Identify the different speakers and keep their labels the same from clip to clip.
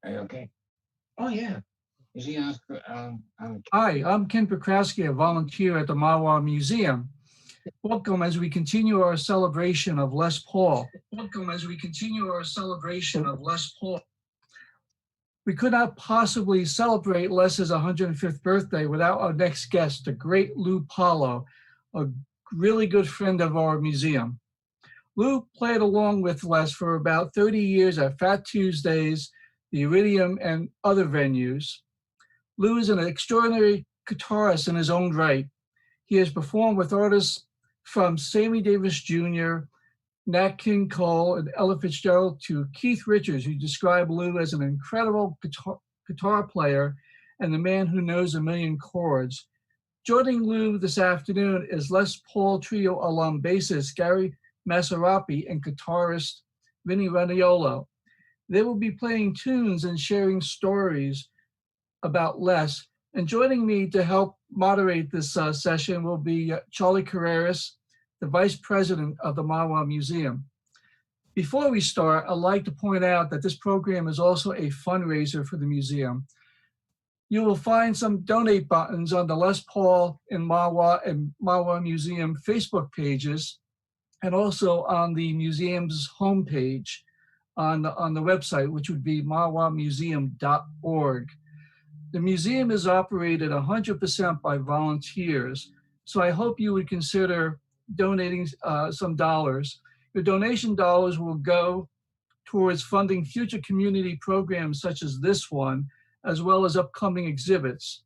Speaker 1: Okay. Oh yeah. Is he on?
Speaker 2: Hi, I'm Ken Pekrowski, a volunteer at the Mawa Museum. Welcome as we continue our celebration of Les Paul. Welcome as we continue our celebration of Les Paul. We could not possibly celebrate Les's 105th birthday without our next guest, the great Lou Pallo, a really good friend of our museum. Lou played along with Les for about 30 years at Fat Tuesdays, the Iridium, and other venues. Lou is an extraordinary guitarist in his own right. He has performed with artists from Sammy Davis Jr., Nat King Cole, and Ella Fitzgerald to Keith Richards, who described Lou as an incredible guitar player and the man who knows a million chords. Joining Lou this afternoon is Les Paul Trio alum bassist Gary Masarapi and guitarist Vinny Raniolo. They will be playing tunes and sharing stories about Les. And joining me to help moderate this session will be Charlie Carreras, the Vice President of the Mawa Museum. Before we start, I'd like to point out that this program is also a fundraiser for the museum. You will find some donate buttons on the Les Paul and Mawa Museum Facebook pages, and also on the museum's homepage on the website, which would be mawamuseum.org. The museum is operated 100% by volunteers, so I hope you would consider donating some dollars. Your donation dollars will go towards funding future community programs such as this one, as well as upcoming exhibits.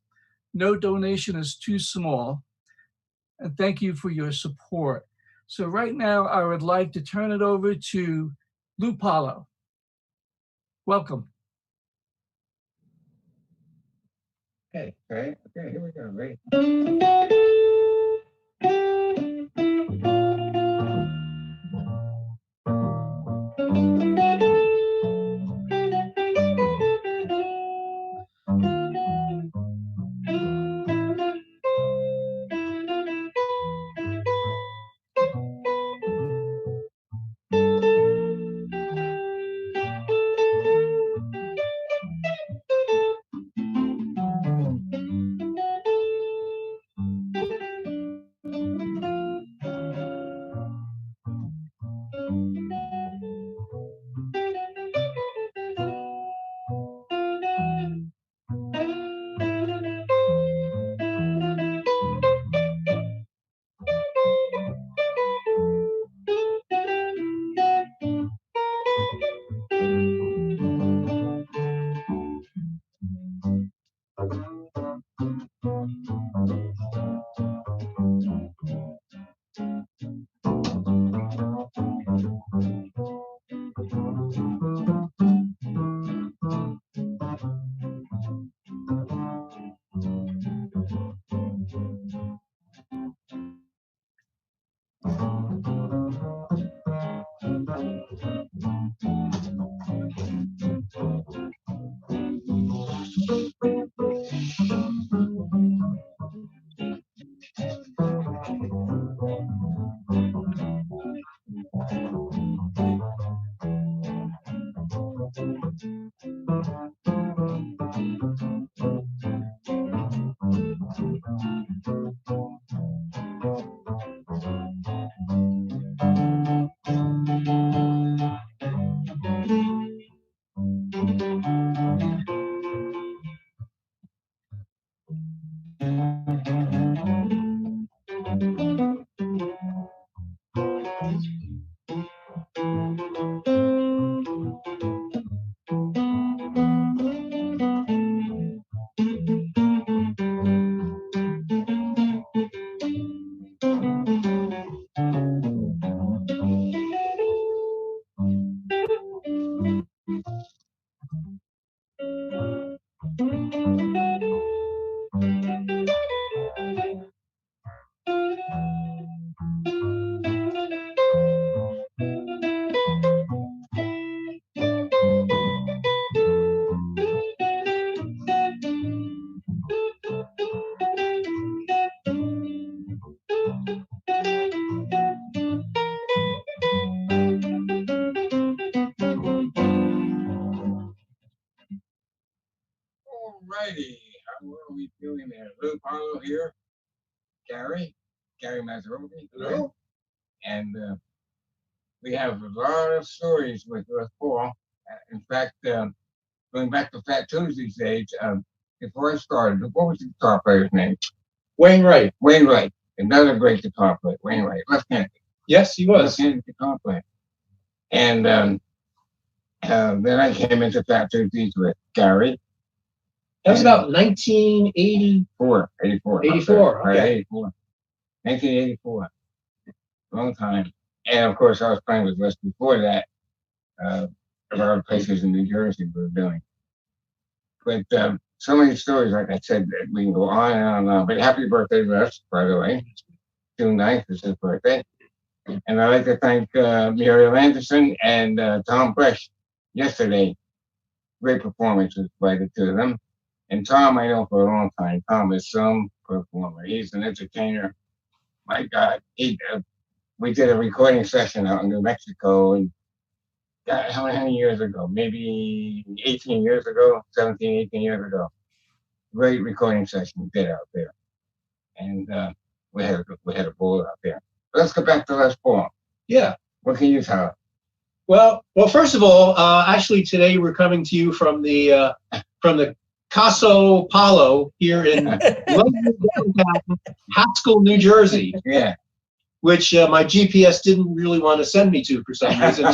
Speaker 2: No donation is too small, and thank you for your support. So right now, I would like to turn it over to Lou Pallo. Welcome.
Speaker 1: Okay, right. Okay, here we go. Ready? righty. How are we doing there? Lou Pallo here. Gary Mazzaropi.
Speaker 3: Hello.
Speaker 1: And we have a lot of stories with Paul. In fact, going back to Fat Tuesday's days, before I started, what was the guitar player's name?
Speaker 3: Wainwright.
Speaker 1: Wainwright. Another great guitar player. Wainwright. Left-handed.
Speaker 3: Yes, he was.
Speaker 1: Left-handed guitar player. And then I came into Fat Tuesdays with Gary.
Speaker 3: That was about 1984.
Speaker 1: 84.
Speaker 3: 84, okay.
Speaker 1: 84. 1984. Long time. And of course, I was playing with Les before that. A lot of places in New Jersey we were doing. But so many stories, like I said, that we can go on and on and on. But happy birthday, Les, by the way. June 9th is his birthday. And I'd like to thank Muriel Anderson and Tom Fresh yesterday. Great performances by the two of them. And Tom, I know for a long time. Tom is some performer. He's an entertainer. My God, we did a recording session out in New Mexico, and God, how many years ago? Maybe 18 years ago, 17, 18 years ago. Great recording session we did out there, and we had a ball out there. But let's go back to Les Paul.
Speaker 3: Yeah.
Speaker 1: What can you tell us?
Speaker 3: Well, first of all, actually today we're coming to you from the Caso Pallo here in lovely downtown Haskell, New Jersey.
Speaker 1: Yeah.
Speaker 3: Which my GPS didn't really want to send me to for some reason.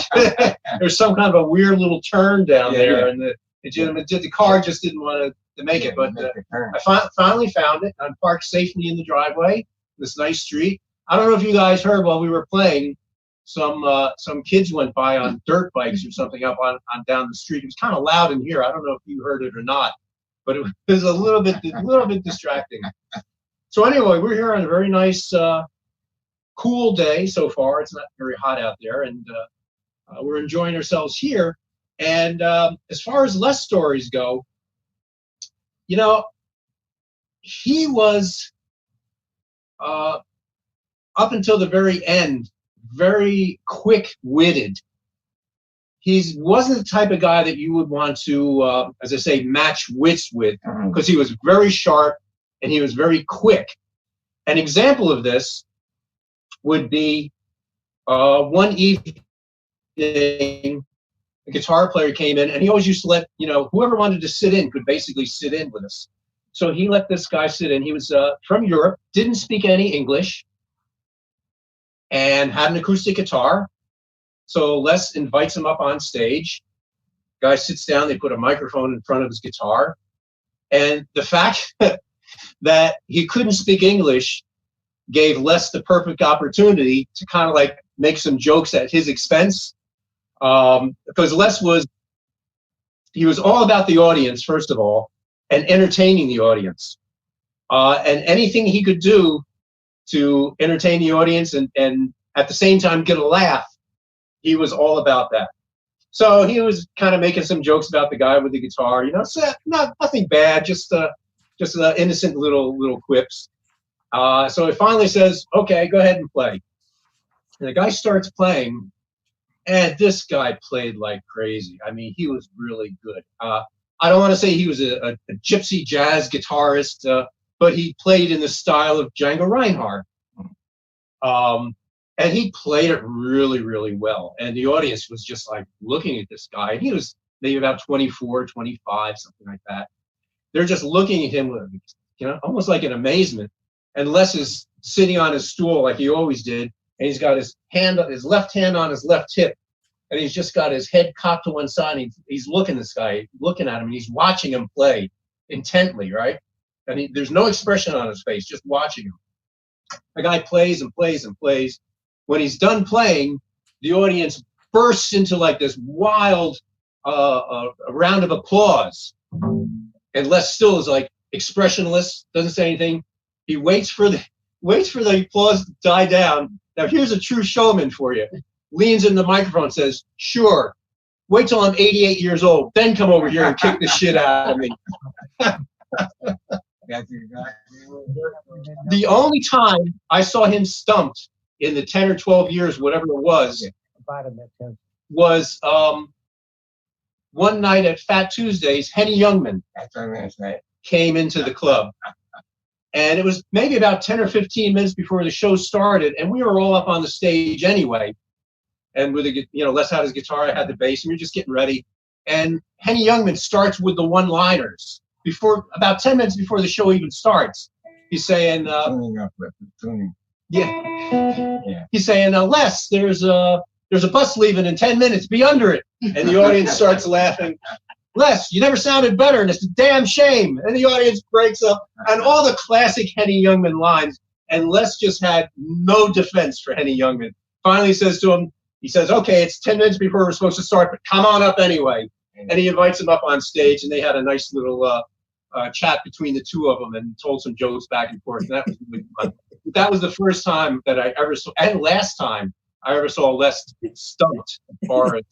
Speaker 3: There's some kind of a weird little turn down there, and the car just didn't want to make it. But I finally found it. I'm parked safely in the driveway, this nice street. I don't know if you guys heard while we were playing, some kids went by on dirt bikes or something up on down the street. It was kind of loud in here. I don't know if you heard it or not, but it was a little bit distracting. So anyway, we're here on a very nice, cool day so far. It's not very hot out there, and we're enjoying ourselves here. And as far as Les stories go, you know, he was up until the very end very quick-witted. He wasn't the type of guy that you would want to, as I say, match wits with, because he was very sharp and he was very quick. An example of this would be one evening, a guitar player came in, and he always used to let, whoever wanted to sit in could basically sit in with us. So he let this guy sit in. He was from Europe, didn't speak any English, and had an acoustic guitar. So Les invites him up on stage. Guy sits down, they put a microphone in front of his guitar. And the fact that he couldn't speak English gave Les the perfect opportunity to kind of like make some jokes at his expense. Because Les was all about the audience, first of all, and entertaining the audience. And anything he could do to entertain the audience and at the same time get a laugh, he was all about that. So he was kind of making some jokes about the guy with the guitar, so nothing bad, just innocent little quips. So he finally says, "Okay, go ahead and play." And the guy starts playing, and this guy played like crazy. I mean, he was really good. I don't want to say he was a gypsy jazz guitarist, but he played in the style of Django Reinhardt. And he played it really, really well. And the audience was just like looking at this guy. And he was maybe about 24, 25, something like that. They're just looking at him with, almost like in amazement. And Les is sitting on his stool like he always did. And he's got his left hand on his left hip. And he's just got his head cocked to one side. And he's looking at this guy, looking at him, and he's watching him play intently, right? And there's no expression on his face, just watching him. The guy plays and plays and plays. When he's done playing, the audience bursts into like this wild round of applause. And Les still is like expressionless, doesn't say anything. He waits for the applause to die down. Now here's a true showman for you. Leans in the microphone and says, "Sure, wait till I'm 88 years old, then come over here and kick the shit out of me." The only time I saw him stumped in the 10 or 12 years, whatever it was one night at Fat Tuesdays, Henny Youngman.
Speaker 1: That's what I'm going to say.
Speaker 3: came into the club. And it was maybe about 10 or 15 minutes before the show started, and we were all up on the stage anyway. And with the, Les had his guitar, I had the bass, and we were just getting ready. And Henny Youngman starts with the one-liners about 10 minutes before the show even starts. He's saying, yeah. He's saying, Les, there's a bus leaving in 10 minutes. Be under it. And the audience starts laughing. Les, you never sounded better, and it's a damn shame. And the audience breaks up, and all the classic Henny Youngman lines. And Les just had no defense for Henny Youngman. Finally says to him, he says, okay, it's 10 minutes before we're supposed to start, but come on up anyway. And he invites him up on stage, and they had a nice little chat between the two of them and told some jokes back and forth. And that was really fun. That was the first time that I ever saw, and last time I ever saw Les stumped as far as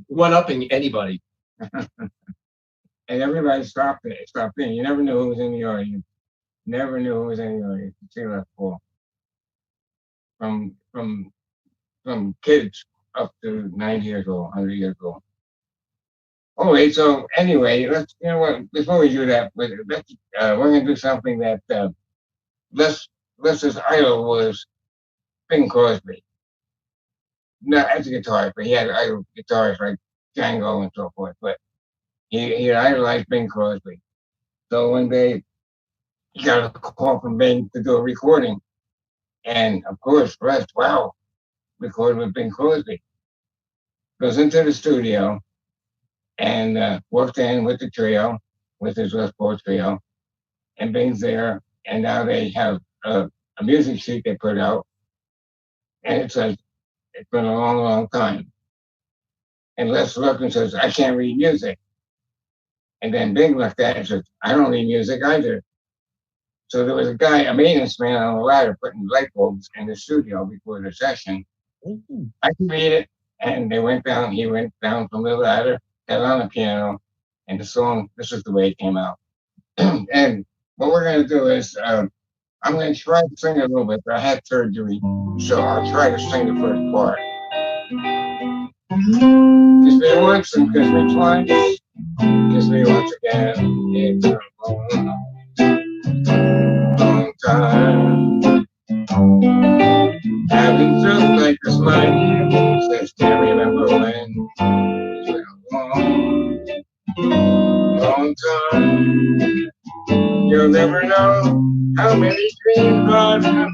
Speaker 3: one-upping anybody.
Speaker 1: And everybody stopped in. You never knew who was in the audience. Never knew who was in the audience. See Les Paul. From kids up to 90 years old, 100 years old. Okay, so anyway, before we do that, we're going to do something that Les's idol was Bing Crosby. Not as a guitarist, but he had idol guitarists like Django and so forth, but he idolized Bing Crosby. So one day, he got a call from Bing to do a recording. And of course, Les, wow, recorded with Bing Crosby. Goes into the studio and worked in with the trio, with his Les Paul trio. And Bing's there, and now they have a music sheet they put out. And it says, it's been a long, long time. And Les looked and says, I can't read music. And then Bing looked at it and says, I don't read music either. So there was a maintenance man on the ladder putting light bulbs in the studio before the session. I could read it, and he went down from the ladder, got on the piano, and the song, this is the way it came out. And what we're going to do is, I'm going to try to sing a little bit, but I had surgery, so I'll try to sing the first part. Kiss me once and kiss me twice, kiss me once again, it's a long time. Having just like a smile, says can't remember when. It's been a long, long time. You'll never know how many dreams I've felt.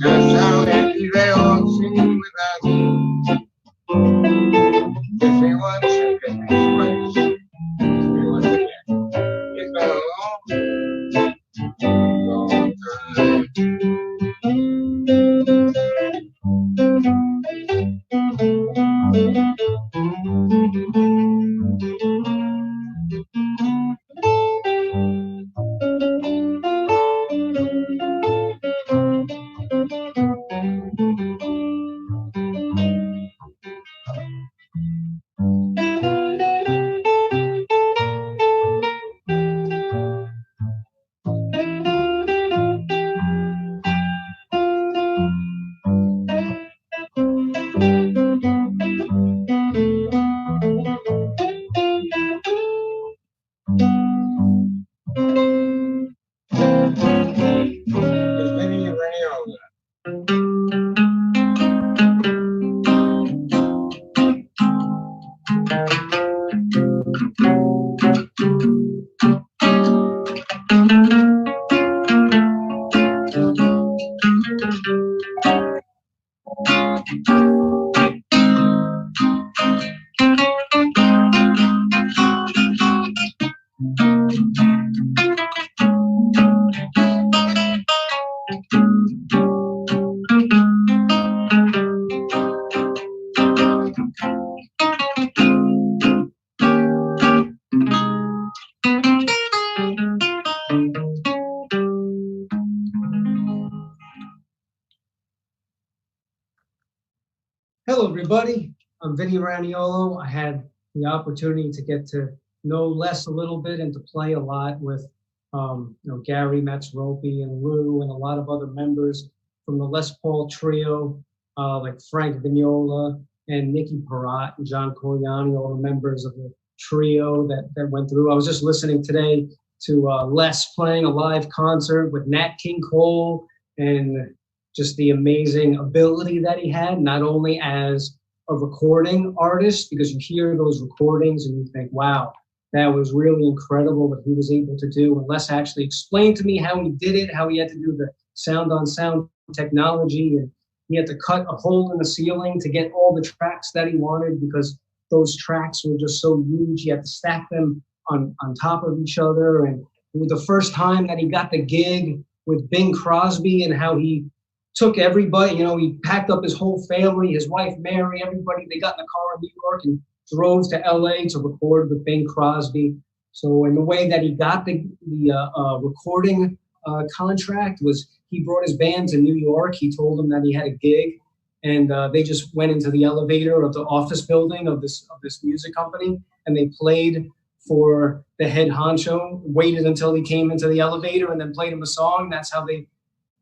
Speaker 1: Just how empty they all seem without you. Kiss me once and kiss me twice. Kiss me once again. It's been a long, long time.
Speaker 4: Hello, everybody. I'm Vinny Raniolo. I had the opportunity to get to know Les a little bit and to play a lot with Gary Mazzropi and Lou and a lot of other members from the Les Paul trio, like Frank Vignola and Nicky Parat and John Coriani, all the members of the trio that went through. I was just listening today to Les playing a live concert with Nat King Cole, and just the amazing ability that he had, not only as a recording artist, because you hear those recordings and you think, wow, that was really incredible what he was able to do. And Les actually explained to me how he did it, how he had to do the sound on sound technology, and he had to cut a hole in the ceiling to get all the tracks that he wanted, because those tracks were just so huge. He had to stack them on top of each other. And it was the first time that he got the gig with Bing Crosby, and how he took everybody, he packed up his whole family, his wife Mary, everybody. They got in the car in New York and drove to LA to record with Bing Crosby. So in the way that he got the recording contract was, he brought his band to New York. He told them that he had a gig, and they just went into the elevator of the office building of this music company, and they played for the head honcho, waited until he came into the elevator, and then played him a song. That's how they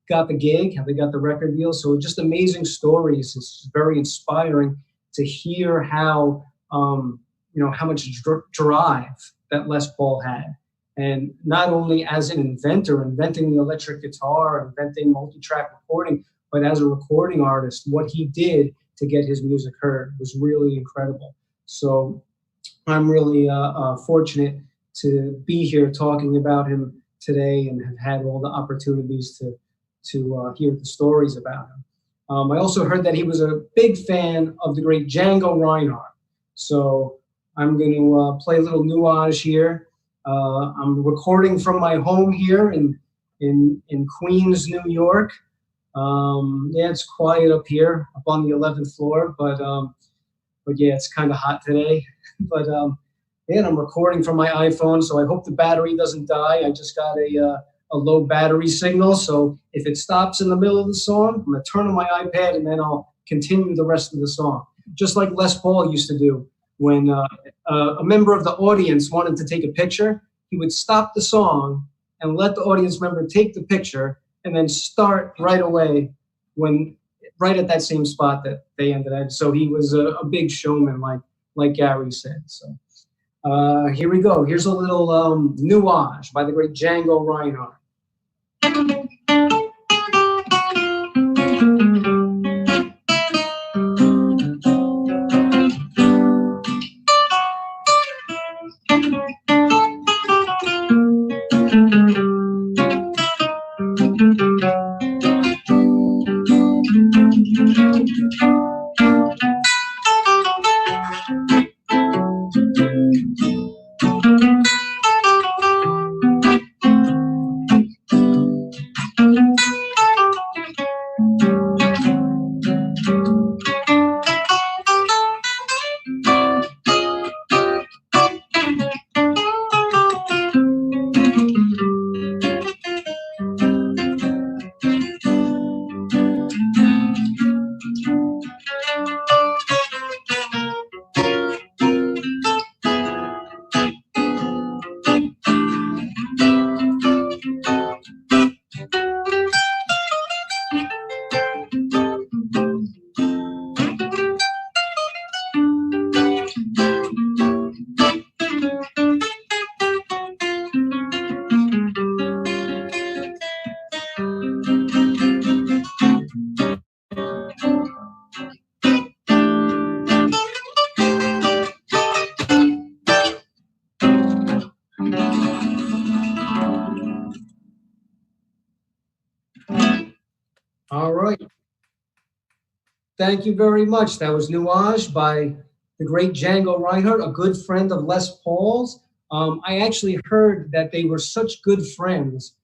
Speaker 4: got the gig, how they got the record deal. So just amazing stories. It's very inspiring to hear how, how much drive that Les Paul had. And not only as an inventor, inventing the electric guitar, inventing multi-track recording, but as a recording artist, what he did to get his music heard was really incredible. So I'm really fortunate to be here talking about him today, and have had all the opportunities to hear the stories about him. I also heard that he was a big fan of the great Django Reinhardt. So I'm going to play a little nuage here. I'm recording from my home here in Queens, New York. Yeah, it's quiet up here, up on the 11th floor, but yeah, it's kind of hot today. But yeah, I'm recording from my iPhone, so I hope the battery doesn't die. I just got a low battery signal, so if it stops in the middle of the song, I'm going to turn on my iPad and then I'll continue the rest of the song. Just like Les Paul used to do. When a member of the audience wanted to take a picture, he would stop the song and let the audience member take the picture, and then start right away right at that same spot that they ended at. So he was a big showman, like Gary said. So here we go. Here's a little nuage by the great Django Reinhardt. All right. Thank you very much. That was Nuage by the great Django Reinhardt, a good friend of Les Paul's. I actually heard that they were such good friends,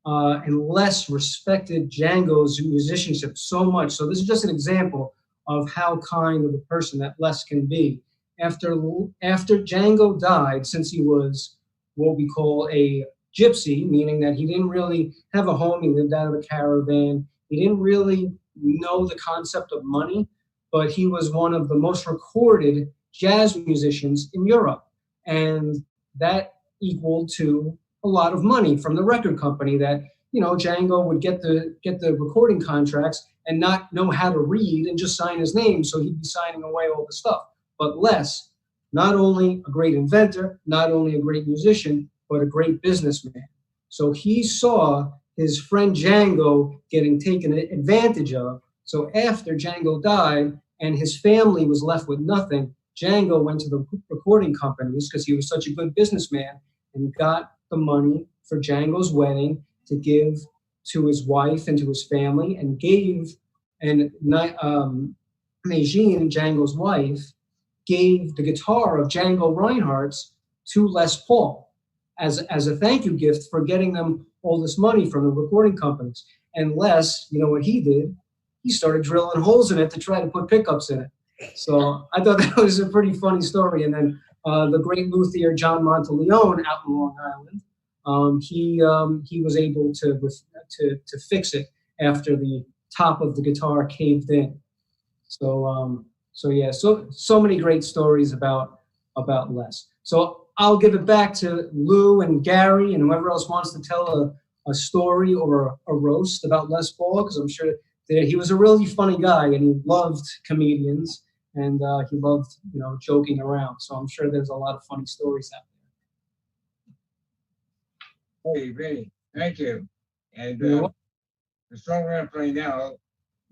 Speaker 4: and Les respected Django's musicianship so much. So this is just an example of how kind of a person that Les can be. After Django died, since he was what we call a gypsy, meaning that he didn't really have a home, he lived out of a caravan, he didn't really know the concept of money, but he was one of the most recorded jazz musicians in Europe. And that equaled to a lot of money from the record company that, Django would get the recording contracts, and not know how to read and just sign his name. So he'd be signing away all the stuff. But Les, not only a great inventor, not only a great musician, but a great businessman. So he saw his friend Django getting taken advantage of. So after Django died and his family was left with nothing, Django went to the recording companies because he was such a good businessman and got the money for Django's wedding to give to his wife and to his family, and gave, and Najin, Django's wife, gave the guitar of Django Reinhardt's to Les Paul as a thank you gift for getting them all this money from the recording companies. And Les, you know what he did? He started drilling holes in it to try to put pickups in it. So I thought that was a pretty funny story. And then the great luthier John Monteleone out in Long Island, he was able to fix it after the top of the guitar caved in. So yeah, so many great stories about Les. So I'll give it back to Lou and Gary and whoever else wants to tell a story or a roast about Les Paul, because I'm sure that he was a really funny guy and he loved comedians and he loved, you know, joking around. So I'm sure there's a lot of funny stories out there.
Speaker 1: Hey, Vinny, thank you. And
Speaker 4: You know,
Speaker 1: the song we're going to play now,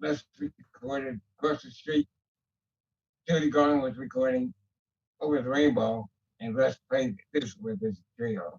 Speaker 1: Les recorded across the street. Judy Garland was recording Over the Rainbow, and Les played this with his trio.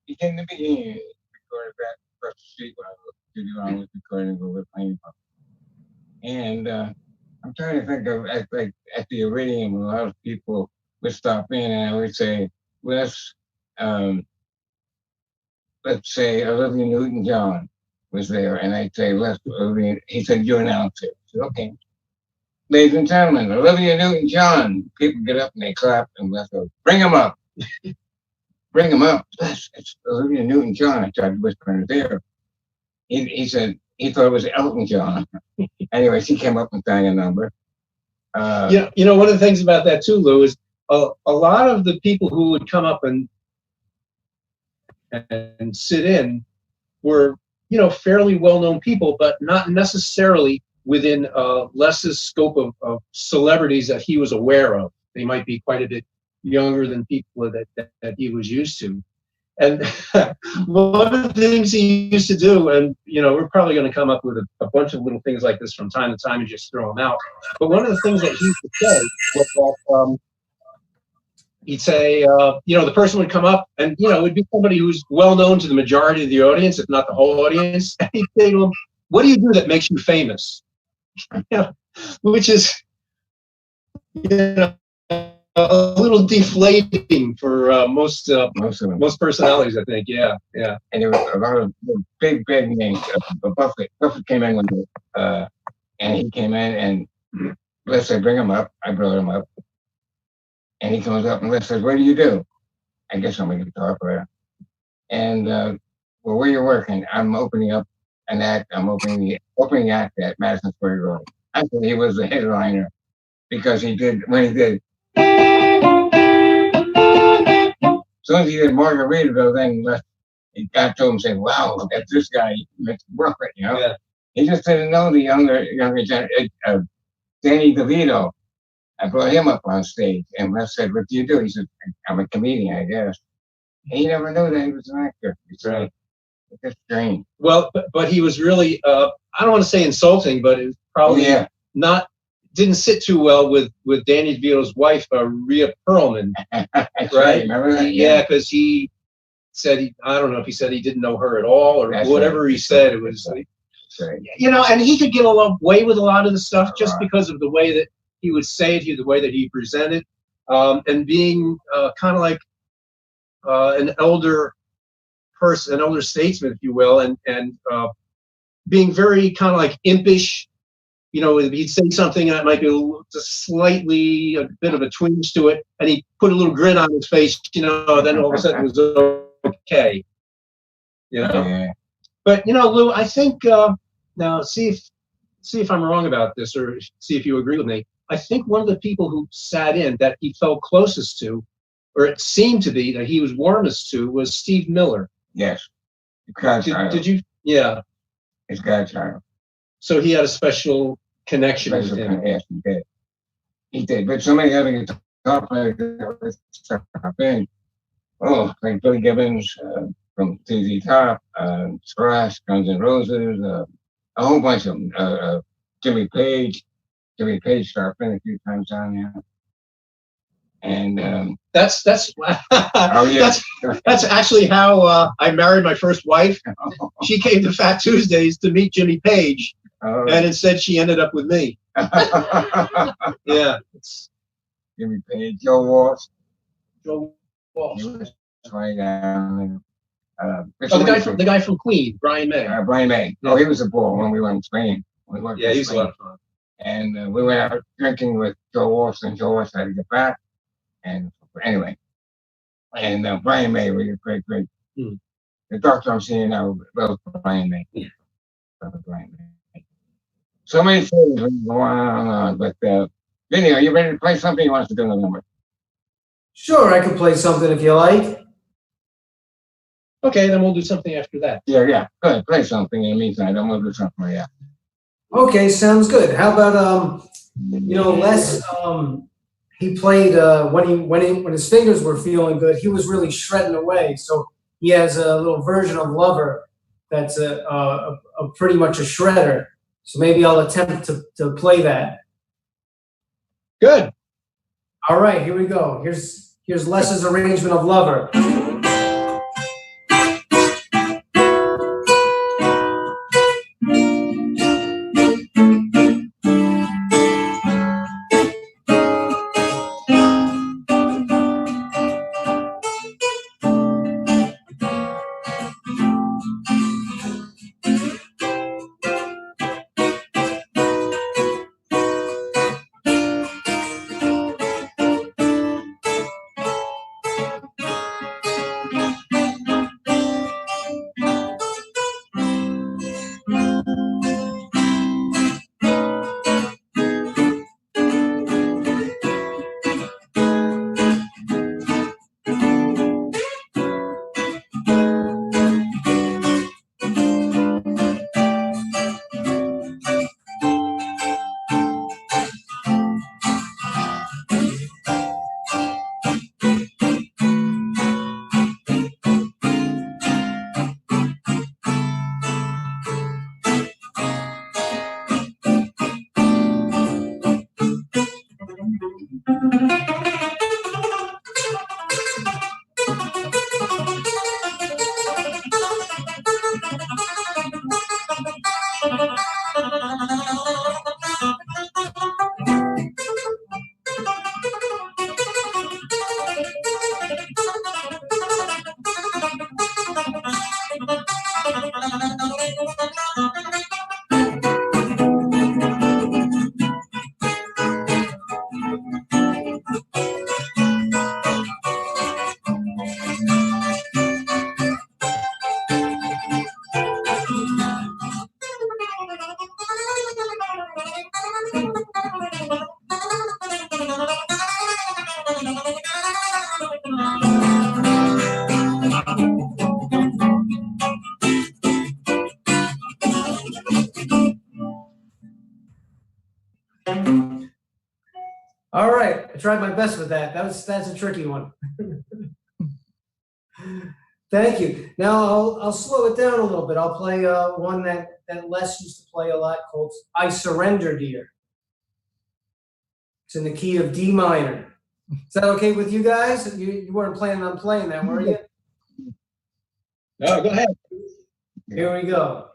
Speaker 1: He came to me, recorded back across the street while Judy Garland was recording Over the Rainbow. And I'm trying to think of, at the Iridium, a lot of people would stop in and I would say, let's say Olivia Newton-John was there, and I'd say, he said, you announce it. I said, okay. Ladies and gentlemen, Olivia Newton-John. People get up and they clap, and Les goes, bring him up. Bring him up. Les, it's Olivia Newton-John. I tried whispering in his ear. He said he thought it was Elton John. Anyway, she came up and sang a number.
Speaker 3: You know, one of the things about that too, Lou, is a lot of the people who would come up and sit in were, you know, fairly well-known people, but not necessarily within Les's scope of celebrities that he was aware of. They might be quite a bit younger than people that he was used to. And one of the things he used to do, and you know, we're probably going to come up with a bunch of little things like this from time to time and just throw them out. But one of the things that he used to say was that he'd say, you know, the person would come up, and you know, it would be somebody who's well known to the majority of the audience, if not the whole audience. And he'd say to them, "What do you do that makes you famous?" You know, which is, you know, a little deflating for most personalities, I think. Yeah.
Speaker 1: And there was a lot of big names. Buffett came in one day, and he came in, and let's say bring him up. I brought him up, and he comes up and let's say, "What do you do?" I guess I'm a guitar player. And well, where you working? I'm opening up an act. I'm opening the opening act at Madison Square Garden. I thought he was the headliner because he did when he did. As soon as he did Margaritaville, then he got to him and said, "Wow, look at this guy. Let's work it," you know. Yeah. He just didn't know the younger generation. Danny DeVito. I brought him up on stage, and Les said, "What do you do?" He said, "I'm a comedian, I guess." And he never knew that he was an actor. It's right. It's strange.
Speaker 3: Well, but he was really, I don't want to say insulting, but it was probably didn't sit too well with Danny DeVito's wife, Rhea Perlman.
Speaker 1: Right? Remember that?
Speaker 3: Yeah, because he said, I don't know if he said he didn't know her at all or whatever he said. It was, you know, and he could get away with a lot of the stuff just because of the way that he would say it, the way that he presented, and being kind of like an elder person, an elder statesman, if you will, and being very kind of like impish. You know, he'd say something that might be a bit of a twinge to it, and he'd put a little grin on his face, you know, then all of a sudden it was okay. You know? Yeah. But, you know, Lou, I think, now see if I'm wrong about this, or see if you agree with me. I think one of the people who sat in that he felt closest to, or it seemed to be that he was warmest to, was Steve Miller.
Speaker 1: Yes.
Speaker 3: Did you? Yeah.
Speaker 1: His godchild.
Speaker 3: So he had a special connection with him.
Speaker 1: Yes, he did. He did. But so many other guitar players step in. Oh, like Billy Gibbons from ZZ Top, Thrash, Guns N' Roses, a whole bunch of them. Jimmy Page started in a few times down there. And
Speaker 3: that's
Speaker 1: oh yeah,
Speaker 3: that's actually how I married my first wife. She came to Fat Tuesdays to meet Jimmy Page, and instead she ended up with me. Yeah,
Speaker 1: Jimmy Page, Joe Walsh.
Speaker 3: Right
Speaker 1: down.
Speaker 3: The guy from Queen, Brian May.
Speaker 1: Brian May. Oh, he was a ball when we went to Spain.
Speaker 3: Yeah, he was a lot of fun.
Speaker 1: And we went out drinking with Joe Walsh, and Joe Walsh had to get back. And anyway, and Brian May was a great. The doctor I'm seeing now loves Brian May. Yeah. Brian May. So many things going on, but Vinny, are you ready to play something? You want us to do another number?
Speaker 4: Sure, I can play something if you like.
Speaker 3: Okay, then we'll do something after that.
Speaker 1: Yeah. Go ahead, play something in the meantime. Then we'll do something. Yeah.
Speaker 4: Okay, sounds good. How about you know, Les? He played when his fingers were feeling good. He was really shredding away. So he has a little version of Lover that's a pretty much a shredder. So maybe I'll attempt to play that.
Speaker 3: Good.
Speaker 4: All right, here we go. Here's Les's arrangement of Lover. All right, I tried my best with that. That's a tricky one. Thank you. Now I'll slow it down a little bit. I'll play one that Les used to play a lot called "I Surrender, Dear." It's in the key of D minor. Is that okay with you guys? You weren't planning on playing that, were you?
Speaker 3: No, go ahead.
Speaker 4: Here we go.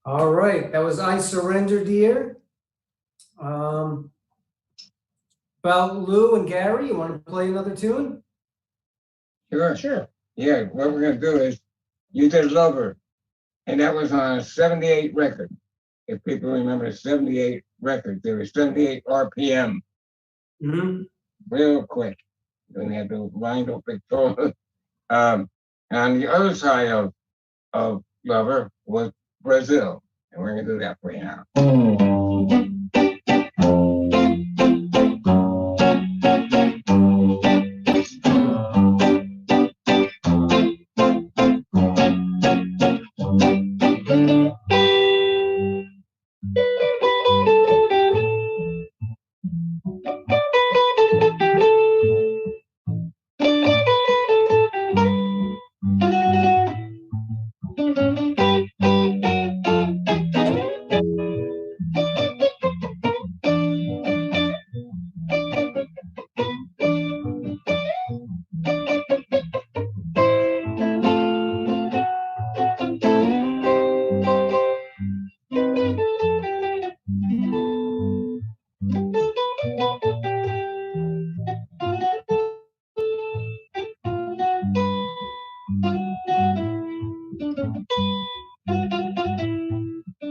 Speaker 4: All right, that was "I Surrender, Dear." Well, Lou and Gary, you want to play another tune?
Speaker 1: Sure. Yeah, what we're going to do is, you did Lover, and that was on a 78 record. If people remember the 78 record, there was 78 RPM.
Speaker 4: Mm-hmm.
Speaker 1: Real quick. Then they had to wind up Victoria. And on the other side of Lover was Brazil. And we're going to do that for you now.